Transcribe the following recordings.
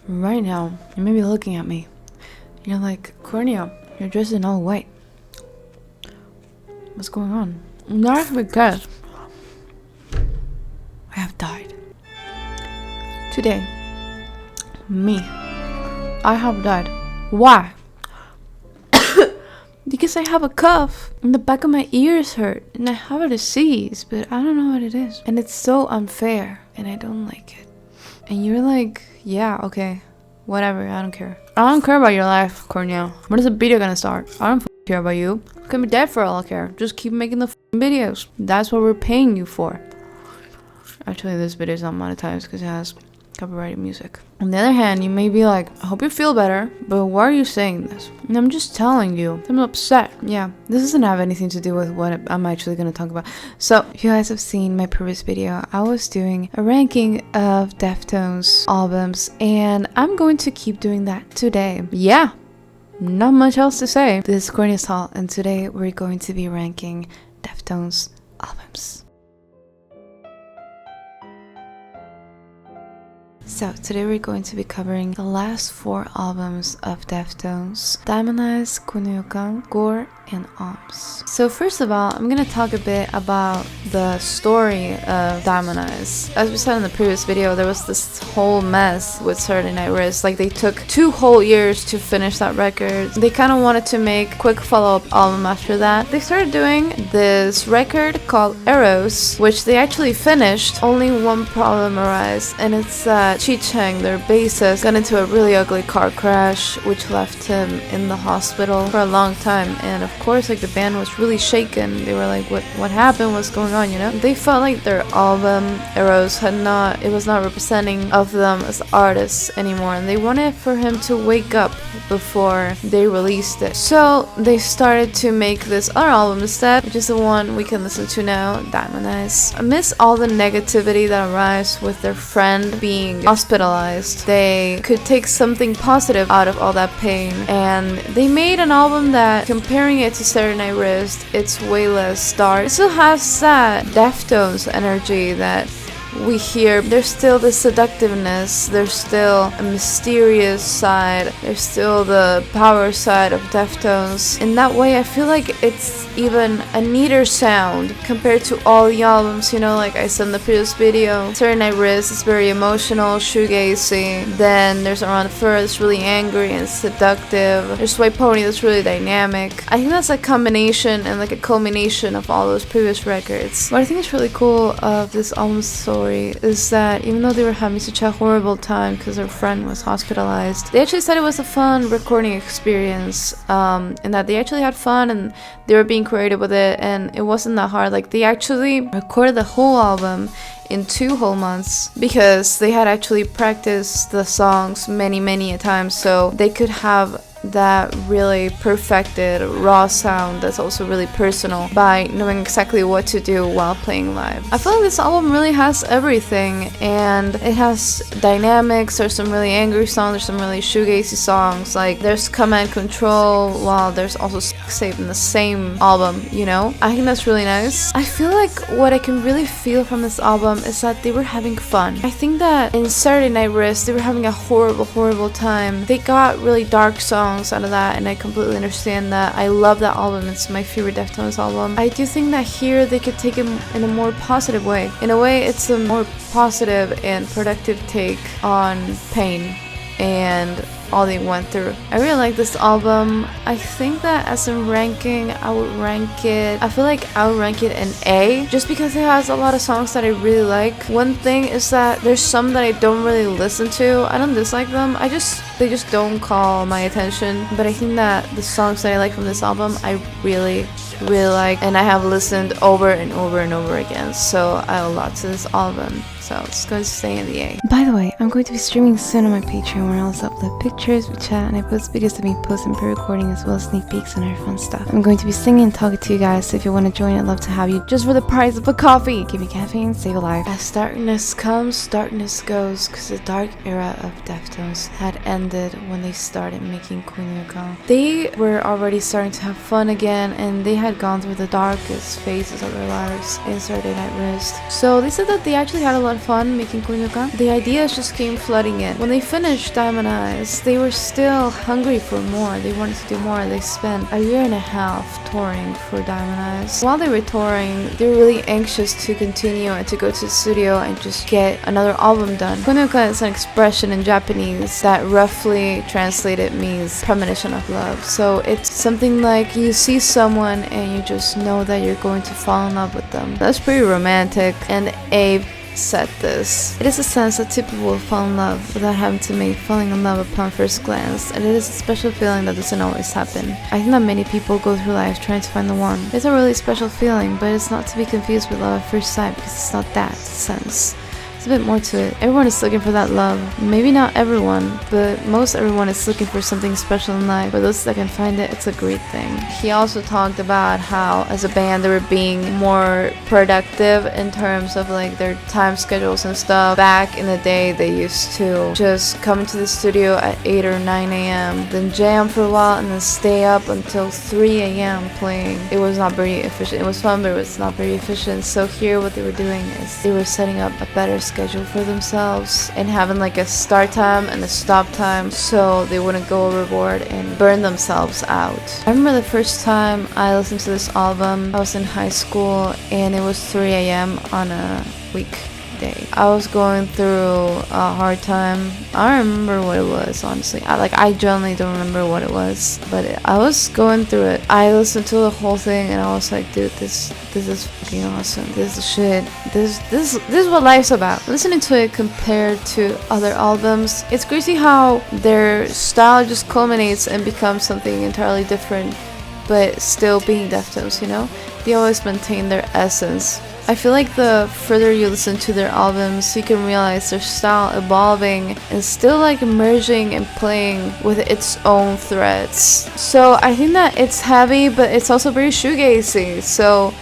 Right now, you may be looking at me. You're like, Cornea, you're dressed in all white. What's going on? Not because I have died. Today, I have died. Why? Because I have a cough and the back of my ears hurt and I have a disease, but I don't know what it is. And it's so unfair and I don't like it. And you're like, yeah, okay, whatever, I don't care. I don't care about your life, Cornea. When is the video gonna start? I don't care about you. You can be dead for all I care. Just keep making the videos. That's what we're paying you for. Actually, this video is not monetized because it has copyrighted music. On the other hand, you may be like, I hope you feel better, but why are you saying this? And I'm just telling you, I'm upset. Yeah, this doesn't have anything to do with what I'm actually going to talk about. So, if you guys have seen my previous video, I was doing a ranking of Deftones albums, and I'm going to keep doing that today. Yeah, not much else to say. This is CORNEA-SAL, and today we're going to be ranking Deftones albums. So today we're going to be covering the last 4 albums of Deftones: Diamond Eyes, Koi No Yokan, Gore, and Ohms. So first of all, I'm gonna talk a bit about the story of Diamond Eyes. As we said in the previous video, there was this whole mess with Saturday Night Wrist. Like, they took 2 whole years to finish that record. They kind of wanted to make a quick follow-up album after that. They started doing this record called Eros, which they actually finished. Only one problem arose, and it's that Chi Cheng, their bassist, got into a really ugly car crash, which left him in the hospital for a long time. And of course, like, the band was really shaken. They were like, what happened? What's going on, you know? They felt like their album Eros was not representing of them as artists anymore, and they wanted for him to wake up before they released it. So they started to make this other album instead, which is the one we can listen to now, Diamond Eyes. Amidst all the negativity that arose with their friend being hospitalized, they could take something positive out of all that pain, and they made an album that, comparing it to Saturday Night Wrist, it's way less dark. It still has that Deftones energy that we hear. There's still the seductiveness, there's still a mysterious side, there's still the power side of Deftones. In that way, I feel like it's even a neater sound compared to all the albums, you know, like I said in the previous video. Saturday Night Wrist is very emotional, shoegazy. Then there's Around the Fur that's really angry and seductive. There's White Pony that's really dynamic. I think that's a combination and like a culmination of all those previous records. What I think is really cool of this album's story is that even though they were having such a horrible time because their friend was hospitalized, they actually said it was a fun recording experience, and that they actually had fun and they were being creative with it, and it wasn't that hard. Like, they actually recorded the whole album in 2 whole months because they had actually practiced the songs many a times, so they could have that really perfected raw sound that's also really personal by knowing exactly what to do while playing live. I feel like this album really has everything, and it has dynamics. There's some really angry songs, there's some really shoegazy songs, like there's Command Control, while there's also Safe in the same album, you know? I think that's really nice. I feel like what I can really feel from this album is that they were having fun. I think that in Saturday Night Wrist, they were having a horrible time. They got really dark songs out of that, and I completely understand that. I love that album. It's my favorite Deftones album. I do think that here they could take it in a more positive way. In a way, it's a more positive and productive take on pain and all they went through. I really like this album. I think that as a ranking, I would rank it, I feel like I would rank it an A, just because it has a lot of songs that I really like. One thing is that there's some that I don't really listen to. I don't dislike them, they just don't call my attention. But I think that the songs that I like from this album, I really like, and I have listened over and over again, so I owe a lot to this album. So it's going to stay in the A. By the way, I'm going to be streaming soon on my Patreon, where I also upload pictures, we chat, and I post videos of me post and pre-recording, as well as sneak peeks and other fun stuff. I'm going to be singing and talking to you guys, so if you want to join, I'd love to have you, just for the price of a coffee. Give me caffeine, save a life. As darkness comes, darkness goes, because the dark era of Deftones had ended. ended when they started making Koi No Yokan. They were already starting to have fun again, and they had gone through the darkest phases of their lives in Saturday Night Wrist. So they said that they actually had a lot of fun making Koi No Yokan. The ideas just came flooding in. When they finished Diamond Eyes, they were still hungry for more. They wanted to do more. They spent a year and a half touring for Diamond Eyes. While they were touring, they were really anxious to continue and to go to the studio and just get another album done. Koi No Yokan is an expression in Japanese that roughly translated means premonition of love. So it's something like you see someone and you just know that you're going to fall in love with them. That's pretty romantic, and Abe said this. It is a sense that two people will fall in love without having to make falling in love upon first glance, and it is a special feeling that doesn't always happen. I think that many people go through life trying to find the one. It's a really special feeling, but it's not to be confused with love at first sight, because it's not that sense. There's a bit more to it. Everyone is looking for that love. Maybe not everyone, but most everyone is looking for something special in life. For those that can find it, it's a great thing. He also talked about how, as a band, they were being more productive in terms of like their time schedules and stuff. Back in the day, they used to just come into the studio at 8 or 9 a.m., then jam for a while, and then stay up until 3 a.m. playing. It was not very efficient. It was fun, but it was not very efficient. So here, what they were doing is they were setting up a better schedule for themselves and having like a start time and a stop time so they wouldn't go overboard and burn themselves out. I remember the first time I listened to this album, I was in high school and it was 3 a.m. on a weekday. I was going through a hard time. I don't remember what it was, honestly. I generally don't remember what it was, but I was going through it. I listened to the whole thing and I was like, dude, this is fucking awesome. This is shit. This is what life's about. Listening to it compared to other albums, it's crazy how their style just culminates and becomes something entirely different, but still being Deftones, you know? They always maintain their essence. I feel like the further you listen to their albums, you can realize their style evolving and still like merging and playing with its own threads. So I think that it's heavy, but it's also very shoegazy. So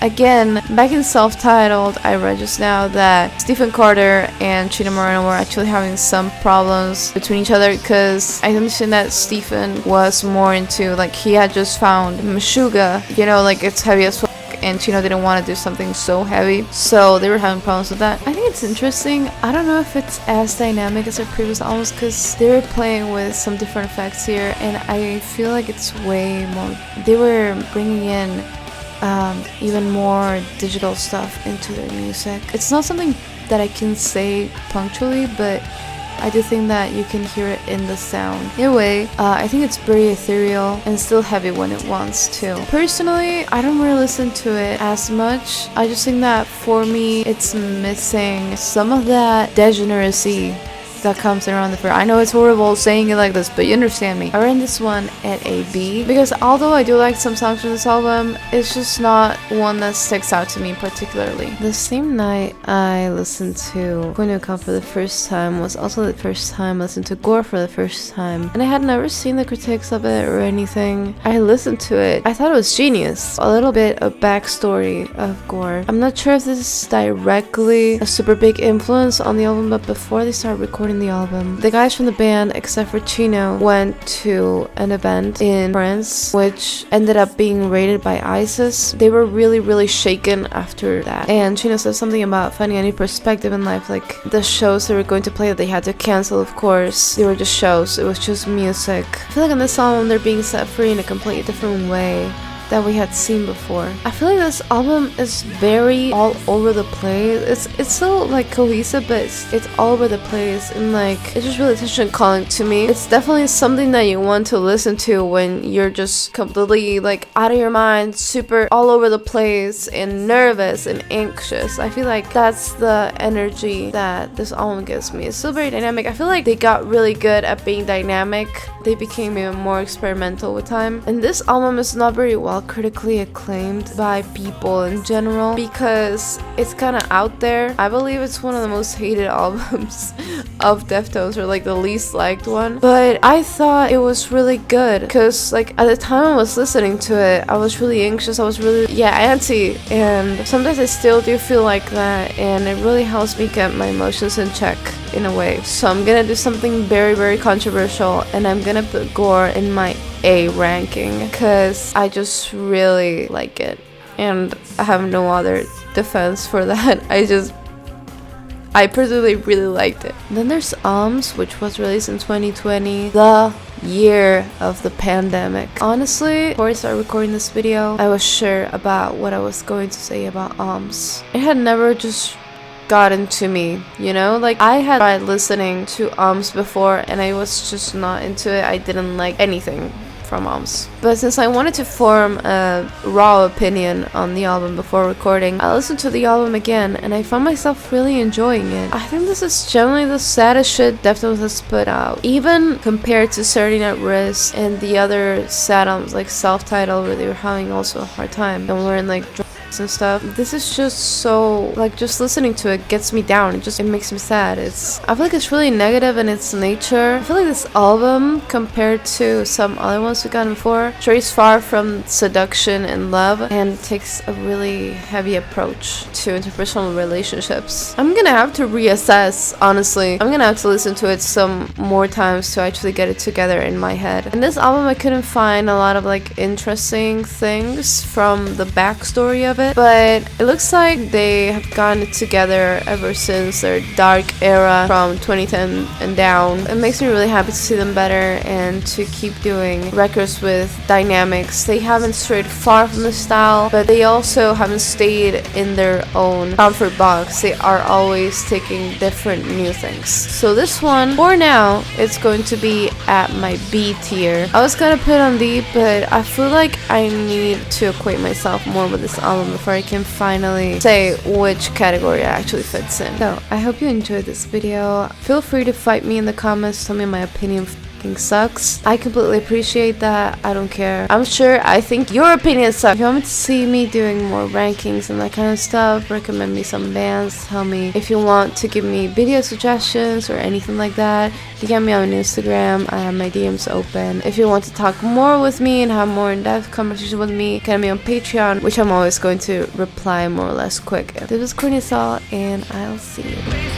again, back in Self-Titled, I read just now that Stephen Carter and Chino Moreno were actually having some problems between each other, because I understand that Stephen was more into, like, he had just found Meshuggah, you know, like it's heavy as fuck, and Chino didn't want to do something so heavy, so they were having problems with that. I think it's interesting. I don't know if it's as dynamic as their previous albums, because they were playing with some different effects here, and I feel like it's way more, they were bringing in even more digital stuff into their music. It's not something that I can say punctually, but I do think that you can hear it in the sound. Anyway, I think it's very ethereal and still heavy when it wants to. Personally, I don't really listen to it as much. I just think that for me, it's missing some of that degeneracy that comes around the first. I know it's horrible saying it like this, but you understand me. I ran this one at a B, because although I do like some songs from this album, it's just not one that sticks out to me particularly. The same night I listened to Koi No Yokan for the first time was also the first time I listened to Gore for the first time, and I had never seen the critiques of it or anything. I listened to it. I thought it was genius. A little bit of backstory of Gore. I'm not sure if this is directly a super big influence on the album, but before they started recording the album, the guys from the band, except for Chino, went to an event in France which ended up being raided by ISIS. They were really shaken after that, and Chino said something about finding a new perspective in life, like the shows they were going to play that they had to cancel. Of course, they were just shows, it was just music. I feel like on this album they're being set free in a completely different way that we had seen before. I feel like this album is very all over the place. It's so like cohesive, but it's all over the place, and like it's just really attention calling to me. It's definitely something that you want to listen to when you're just completely like out of your mind, super all over the place and nervous and anxious. I feel like that's the energy that this album gives me. It's still very dynamic. I feel like they got really good at being dynamic. They became even more experimental with time, and this album is not very well critically acclaimed by people in general because it's kind of out there. I believe it's one of the most hated albums of Deftones, or like the least liked one, but I thought it was really good because like at the time I was listening to it, I was really anxious, I was really antsy, and sometimes I still do feel like that, and it really helps me get my emotions in check. in a way. So I'm gonna do something very controversial, and I'm gonna put Gore in my A ranking because I just really like it, and I have no other defense for that. I personally really liked it. Then there's Ohms, which was released in 2020, the year of the pandemic. Honestly, before I started recording this video, I was sure about what I was going to say about Ohms. It had never just gotten to me, you know? Like, I had tried listening to Ohms before and I was just not into it. I didn't like anything from Ohms. But since I wanted to form a raw opinion on the album before recording, I listened to the album again and I found myself really enjoying it. I think this is generally the saddest shit Deftones has put out, even compared to Starting at Risk and the other sad albums like Self-Titled, where they were having also a hard time and were in like and stuff. This is just so, like, just listening to it gets me down. It makes me sad. I feel like it's really negative in its nature. I feel like this album, compared to some other ones we've gotten before, strays far from seduction and love and takes a really heavy approach to interpersonal relationships. I'm gonna have to reassess, honestly. I'm gonna have to listen to it some more times to actually get it together in my head. In this album, I couldn't find a lot of like interesting things from the backstory of it, but it looks like they have gotten it together ever since their dark era from 2010 and down. It makes me really happy to see them better and to keep doing records with dynamics. They haven't strayed far from the style, but they also haven't stayed in their own comfort box. They are always taking different new things. So this one, for now, it's going to be at my B tier. I was gonna put on D, but I feel like I need to acquaint myself more with this album before I can finally say which category it actually fits in. So I hope you enjoyed this video. Feel free to fight me in the comments, tell me my opinion sucks. I completely appreciate that. I don't care. I'm sure I think your opinion sucks. If you want me to see me doing more rankings and that kind of stuff, recommend me some bands, tell me if you want to give me video suggestions or anything like that. DM me on Instagram. I have my DMs open. If you want to talk more with me and have more in-depth conversation with me, can me on Patreon, which I'm always going to reply more or less quick. This is CORNEA-SAL and I'll see you.